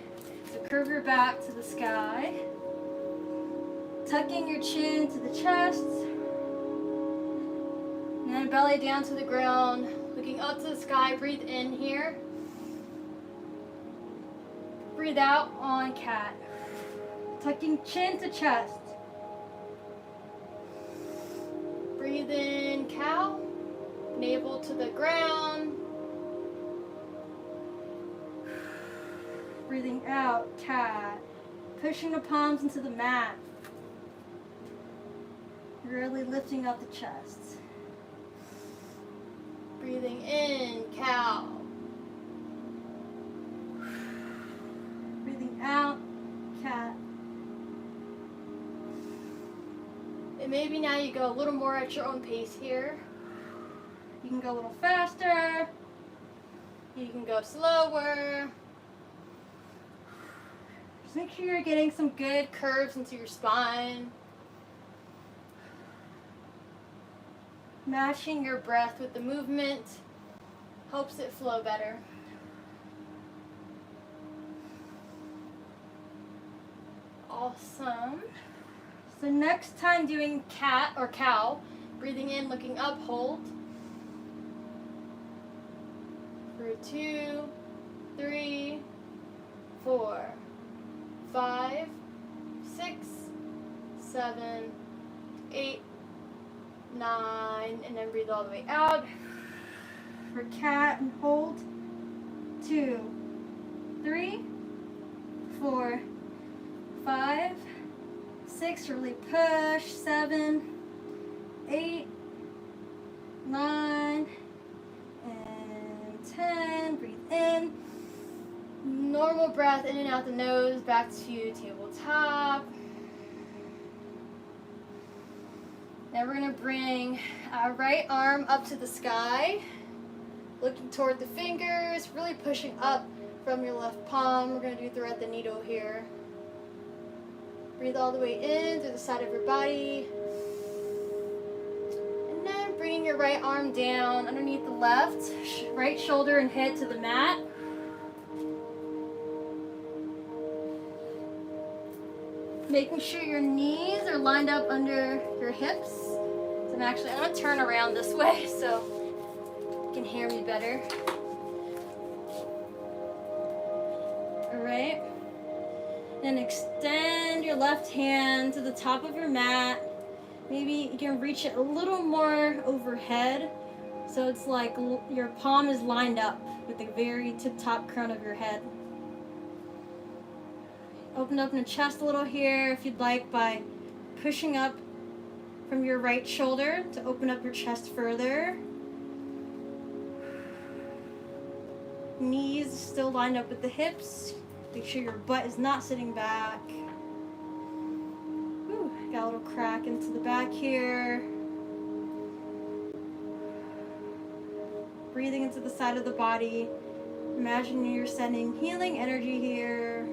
So curve your back to the sky. Tucking your chin to the chest. And then belly down to the ground. Looking up to the sky. Breathe in here. Breathe out on cat. Tucking chin to chest. Breathe in cow. Navel to the ground. Breathing out, cat. Pushing the palms into the mat. Really lifting up the chest. Breathing in, cow. Breathing out, cat. And maybe now you go a little more at your own pace here. You can go a little faster. You can go slower. Just make sure you're getting some good curves into your spine. Matching your breath with the movement helps it flow better. Awesome. So next time doing cat or cow, breathing in, looking up, hold. For 2, 3, 4, 5, 6, 7, 8, 9, and then breathe all the way out. For cat and hold. 2, 3, 4, 5, 6, really push. 7, 8, 9, and 10. Breathe in. Normal breath in and out the nose, back to tabletop. Now we're going to bring our right arm up to the sky, looking toward the fingers, really pushing up from your left palm. We're going to do thread the needle here. Breathe all the way in through the side of your body. And then bringing your right arm down underneath the left, right shoulder and head to the mat. Making sure your knees are lined up under your hips. So I'm going to turn around this way so you can hear me better. Alright. Then extend your left hand to the top of your mat. Maybe you can reach it a little more overhead. So it's like your palm is lined up with the very tip-top crown of your head. Open up in the chest a little here if you'd like by pushing up from your right shoulder to open up your chest further. Knees still lined up with the hips. Make sure your butt is not sitting back. Ooh, got a little crack into the back here. Breathing into the side of the body. Imagine you're sending healing energy here.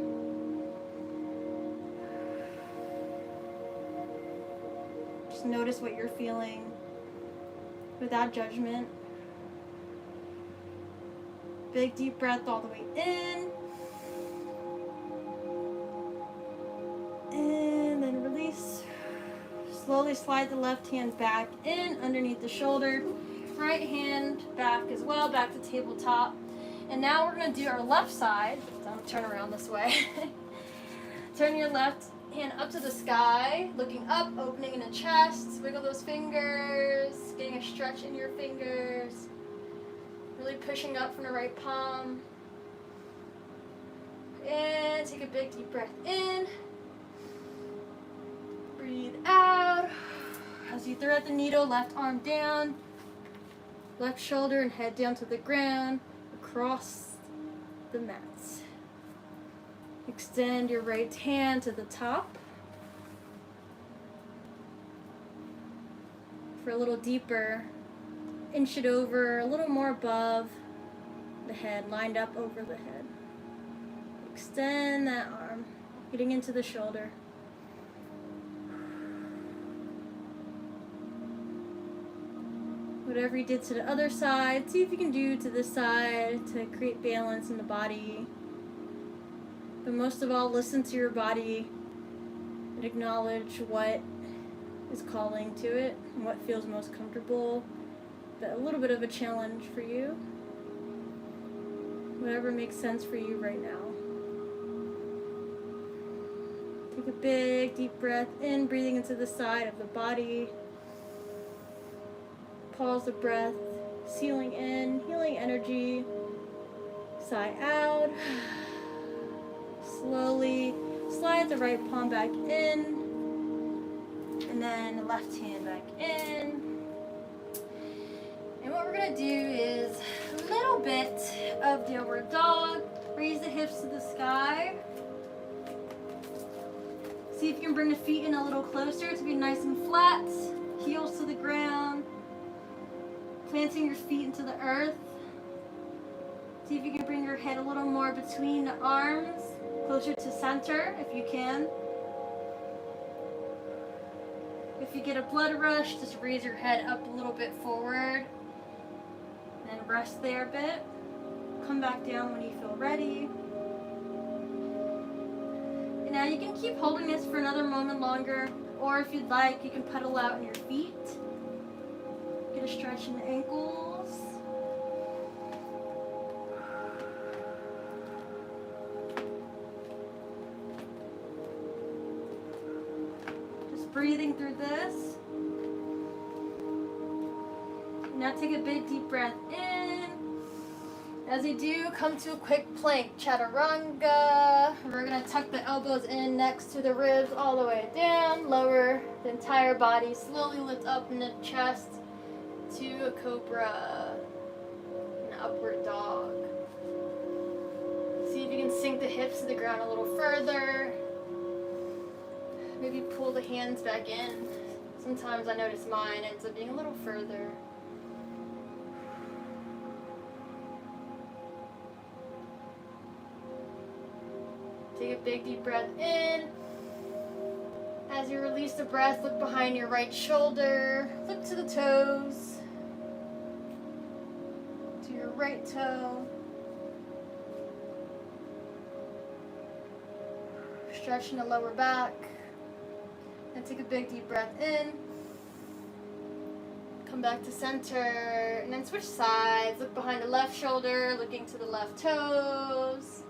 Just notice what you're feeling without judgment. Big deep breath all the way in. And then release. Slowly slide the left hand back in underneath the shoulder. Right hand back as well, back to tabletop. And now we're going to do our left side. Don't turn around this way. Turn your left hand up to the sky, looking up, opening in the chest. Wiggle those fingers, getting a stretch in your fingers. Really pushing up from the right palm. And take a big deep breath in. Breathe out. As you thread the needle, left arm down. Left shoulder and head down to the ground, across the mats. Extend your right hand to the top. For a little deeper, inch it over, a little more above the head, lined up over the head. Extend that arm, getting into the shoulder. Whatever you did to the other side, see if you can do to this side to create balance in the body. But most of all, listen to your body and acknowledge what is calling to it and what feels most comfortable, but a little bit of a challenge for you. Whatever makes sense for you right now. Take a big deep breath in, breathing into the side of the body. Pause the breath, sealing in, healing energy. Sigh out. Slowly slide the right palm back in, and then the left hand back in. And what we're going to do is a little bit of downward dog. Raise the hips to the sky. See if you can bring the feet in a little closer to be nice and flat. Heels to the ground. Planting your feet into the earth. See if you can bring your head a little more between the arms, closer to center if you can. If you get a blood rush, just raise your head up a little bit forward. And rest there a bit. Come back down when you feel ready. And now you can keep holding this for another moment longer, or if you'd like, you can pedal out on your feet. Get a stretch in the ankles. Just breathing through this. Now take a big deep breath in. As you do, come to a quick plank, chaturanga. We're going to tuck the elbows in next to the ribs all the way down. Lower the entire body. Slowly lift up in the chest to a cobra, an upward dog. See if you can sink the hips to the ground a little further. Maybe pull the hands back in. Sometimes I notice mine ends up being a little further. Take a big deep breath in. As you release the breath, look behind your right shoulder. Look to the toes. To your right toe. Stretching the lower back. And take a big deep breath in. Come back to center. And then switch sides. Look behind the left shoulder, looking to the left toes.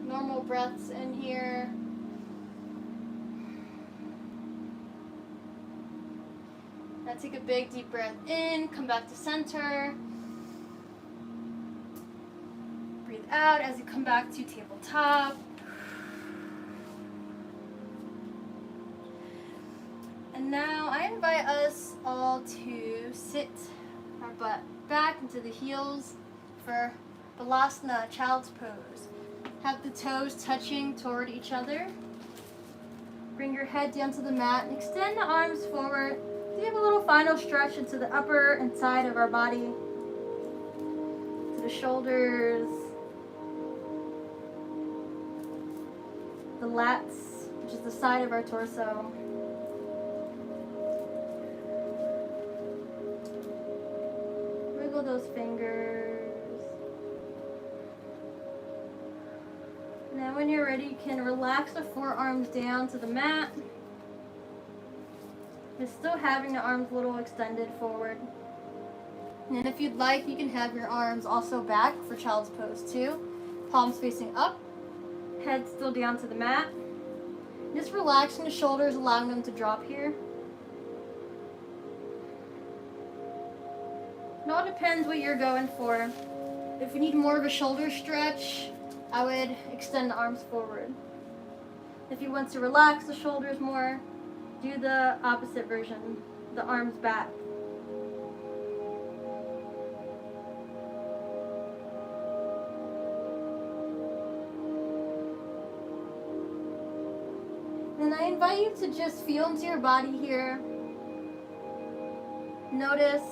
Normal breaths in here. Now take a big deep breath in, come back to center. Breathe out as you come back to tabletop. And now I invite us all to sit our butt back into the heels for Balasana, child's pose. Have the toes touching toward each other. Bring your head down to the mat and extend the arms forward. Give a little final stretch into the upper and side of our body. the shoulders, the lats, which is the side of our torso. Wiggle those fingers. Now when you're ready, you can relax the forearms down to the mat. You're still having the arms a little extended forward. And if you'd like, you can have your arms also back for child's pose too. Palms facing up, head still down to the mat. Just relaxing the shoulders, allowing them to drop here. It all depends what you're going for. If you need more of a shoulder stretch, I would extend the arms forward. If you want to relax the shoulders more, do the opposite version, the arms back. And I invite you to just feel into your body here. Notice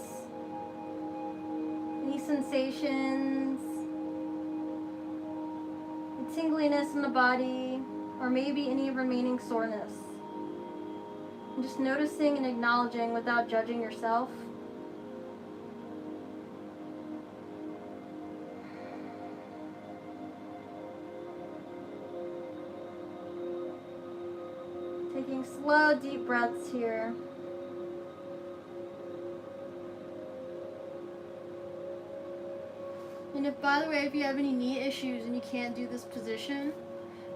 any sensations, the tingliness in the body, or maybe any remaining soreness. And just noticing and acknowledging without judging yourself. Taking slow, deep breaths here. And if, by the way, if you have any knee issues and you can't do this position,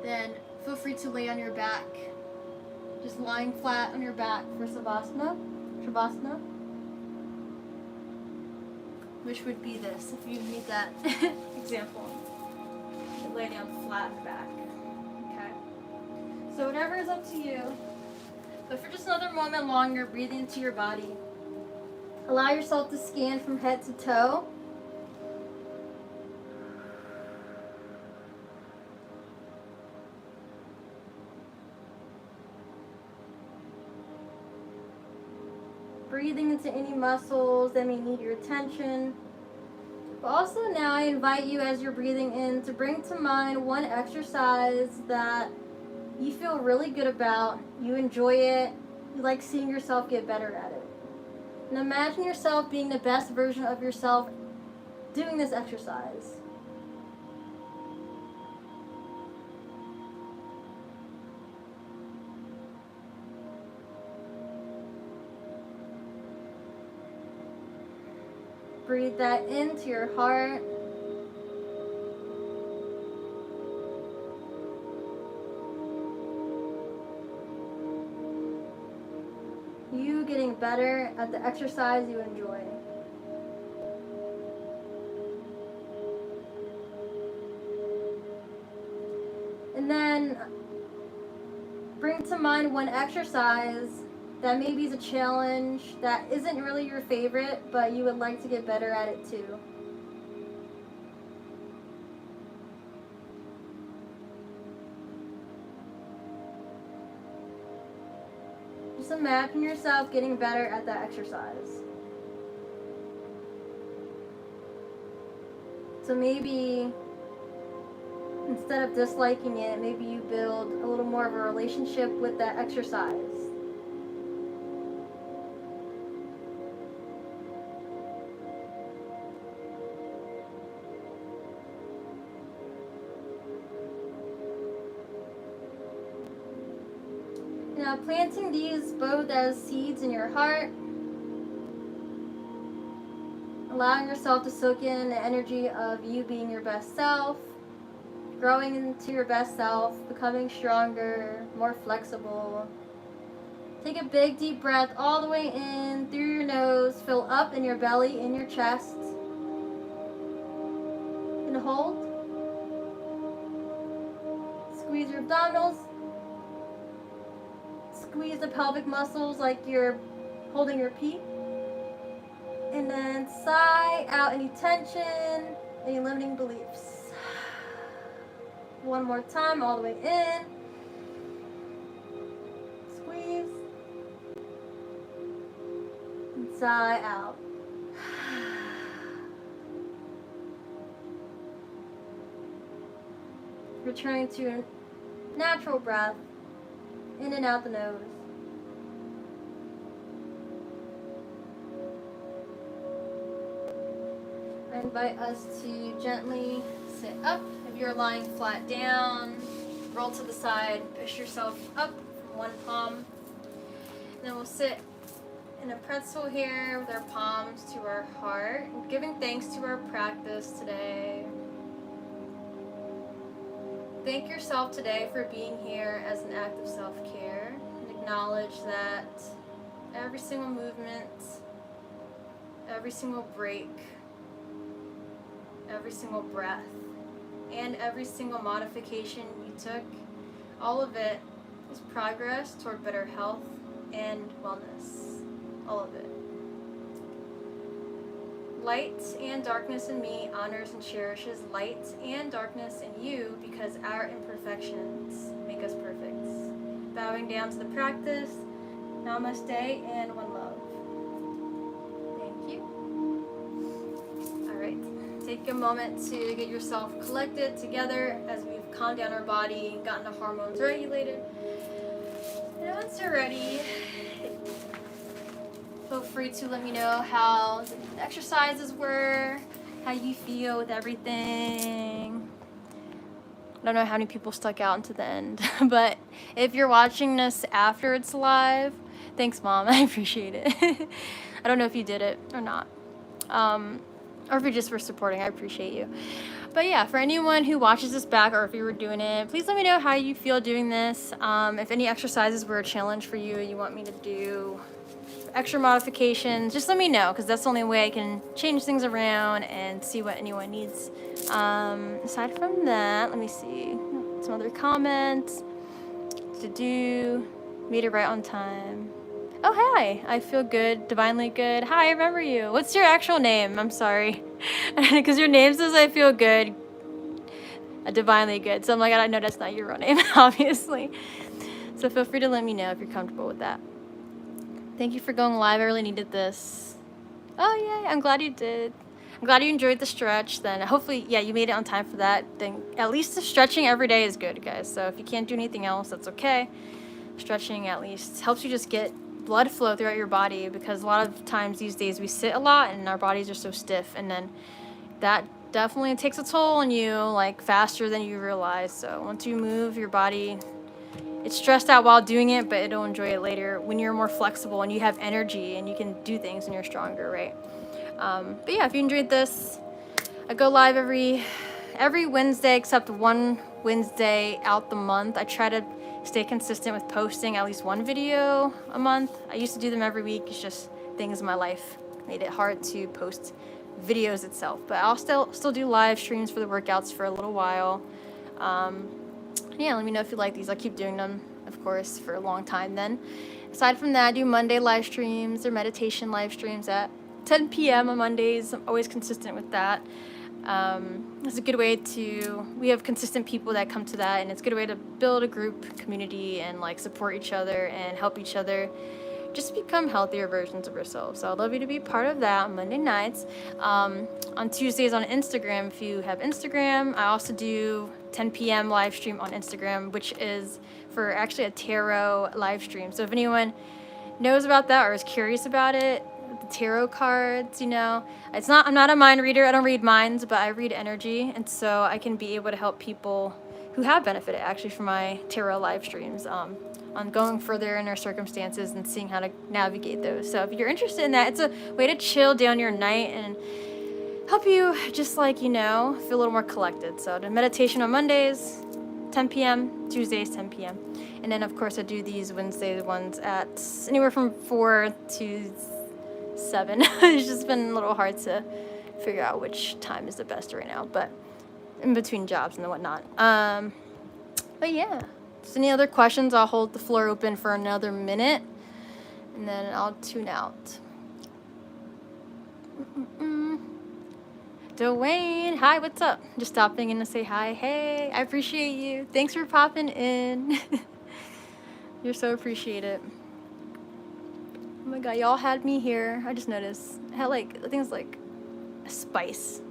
then feel free to lay on your back. Just lying flat on your back for Shavasana, which would be this, if you need that example. You lay down flat on the back. Okay. So whatever is up to you. But for just another moment longer, breathing into your body. Allow yourself to scan from head to toe. Breathing into any muscles that may need your attention. But also now I invite you, as you're breathing in, to bring to mind one exercise that you feel really good about, you enjoy it, you like seeing yourself get better at it. And imagine yourself being the best version of yourself doing this exercise. Breathe that into your heart. You getting better at the exercise you enjoy. And then bring to mind one exercise that maybe is a challenge that isn't really your favorite, but you would like to get better at it too. Just imagine yourself getting better at that exercise. So maybe instead of disliking it, maybe you build a little more of a relationship with that exercise. Now planting these both as seeds in your heart, allowing yourself to soak in the energy of you being your best self, growing into your best self, becoming stronger, more flexible. Take a big deep breath all the way in through your nose, fill up in your belly, in your chest, and hold. Squeeze your abdominals. Squeeze the pelvic muscles like you're holding your pee. And then sigh out any tension, any limiting beliefs. One more time, all the way in. Squeeze. And sigh out. returning to a natural breath, in and out the nose. I invite us to gently sit up. If you're lying flat down, roll to the side, push yourself up from one palm. And then we'll sit in a pretzel here with our palms to our heart, giving thanks to our practice today. Thank yourself today for being here as an act of self-care, and acknowledge that every single movement, every single break, every single breath, and every single modification you took, all of it is progress toward better health and wellness. All of it. Light and darkness in me honors and cherishes light and darkness in you, because our imperfections make us perfect. Bowing down to the practice, namaste and one love. Thank you. Alright, take a moment to get yourself collected together as we've calmed down our body, gotten the hormones regulated. And once you're ready, feel free to let me know how the exercises were, how you feel with everything. I don't know how many people stuck out into the end, but if you're watching this after it's live, thanks, Mom. I appreciate it. I don't know if you did it or not, or if you just were supporting. I appreciate you. But yeah, for anyone who watches this back, or if you were doing it, please let me know how you feel doing this. If any exercises were a challenge for you, you want me to do extra modifications, just let me know, because that's the only way I can change things around and see what anyone needs. Aside from that, let me see some other comments. To do, made it right on time. Oh, hi, I feel good, divinely good. Hi, I remember you. What's your actual name? I'm sorry, because your name says I feel good, divinely good. So I'm like, I know that's not your real name, obviously. So feel free to let me know if you're comfortable with that. Thank you for going live. I really needed this. Oh, yay. I'm glad you did. I'm glad you enjoyed the stretch. Then hopefully, yeah, you made it on time for that. Then at least the stretching every day is good, guys. So if you can't do anything else, that's okay. Stretching at least helps you just get blood flow throughout your body, because a lot of times these days we sit a lot and our bodies are so stiff. And then that definitely takes a toll on you, like faster than you realize. So once you move, your body, it's stressed out while doing it, but it'll enjoy it later when you're more flexible and you have energy and you can do things and you're stronger, right? But yeah, if you enjoyed this, I go live every Wednesday except one Wednesday out the month. I try to stay consistent with posting at least one video a month. I used to do them every week. It's just things in my life made it hard to post videos itself. But I'll still do live streams for the workouts for a little while. Yeah, let me know if you like these. I'll keep doing them, of course, for a long time then. Aside from that, I do Monday live streams or meditation live streams at 10 p.m. on Mondays. I'm always consistent with that. It's a good way we have consistent people that come to that, and it's a good way to build a group community and like support each other and help each other just become healthier versions of ourselves. So I'd love you to be part of that on Monday nights. On Tuesdays on Instagram, if you have Instagram, I also do 10 p.m. live stream on Instagram, which is for actually a tarot live stream. So if anyone knows about that or is curious about it, the tarot cards, you know, I'm not a mind reader. I don't read minds, but I read energy. And so I can be able to help people who have benefited actually from my tarot live streams on going further in their circumstances and seeing how to navigate those. So if you're interested in that, it's a way to chill down your night and help you just like, you know, feel a little more collected. So the meditation on Mondays, 10 p.m., Tuesdays, 10 p.m. And then, of course, I do these Wednesday ones at anywhere from 4 to 7. It's just been a little hard to figure out which time is the best right now, but in between jobs and whatnot. But yeah, if any other questions, I'll hold the floor open for another minute, and then I'll tune out. Dwayne, hi, what's up? Just stopping in to say hi. Hey, I appreciate you. Thanks for popping in. You're so appreciated. Oh my god, y'all had me here. I just noticed. I had like, I think it's like a spice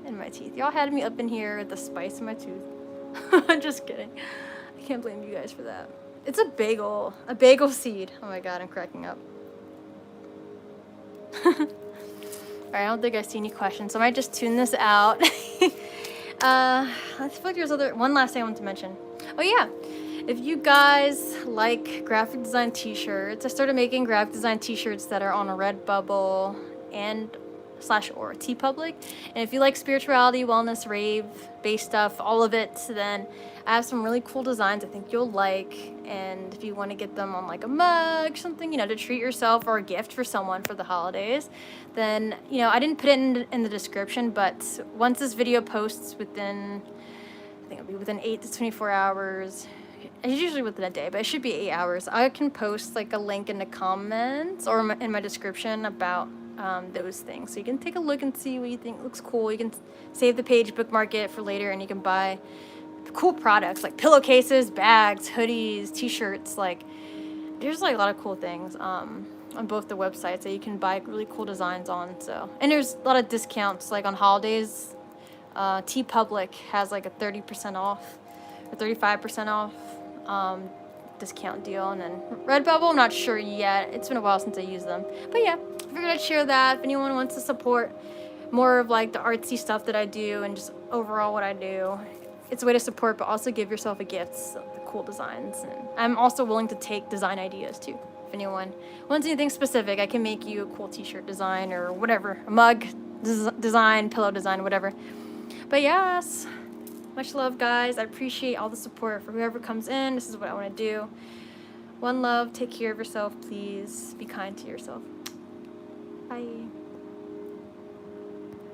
in my teeth. Y'all had me up in here with the spice in my tooth. I'm just kidding. I can't blame you guys for that. It's a bagel seed. Oh my god, I'm cracking up. Alright, I don't think I see any questions, so I might just tune this out. I feel like there's one last thing I want to mention. Oh yeah, if you guys like graphic design t-shirts, I started making graphic design t-shirts that are on a Redbubble and /or TeePublic. And if you like spirituality, wellness, rave based stuff, all of it, then I have some really cool designs I think you'll like. And if you want to get them on like a mug, something, you know, to treat yourself, or a gift for someone for the holidays, then, you know, I didn't put it in the description, but once this video posts within, I think it'll be within 8 to 24 hours, it's usually within a day, but it should be 8 hours, I can post like a link in the comments or in my description about those things, so you can take a look and see what you think looks cool. You can save the page, bookmark it for later, and you can buy cool products like pillowcases, bags, hoodies, t-shirts. Like, there's like a lot of cool things on both the websites that you can buy really cool designs on. So, and there's a lot of discounts like on holidays. TeePublic has like a 30% off or 35% off discount deal, and then Redbubble, I'm not sure yet. It's been a while since I used them, but yeah, I figured I'd share that if anyone wants to support more of like the artsy stuff that I do and just overall what I do. It's a way to support, but also give yourself a gift, so the cool designs. And I'm also willing to take design ideas too. If anyone wants anything specific, I can make you a cool t-shirt design or whatever, a mug design, pillow design, whatever. But yes, much love, guys. I appreciate all the support for whoever comes in. This is what I want to do. One love. Take care of yourself, please. Be kind to yourself. Bye.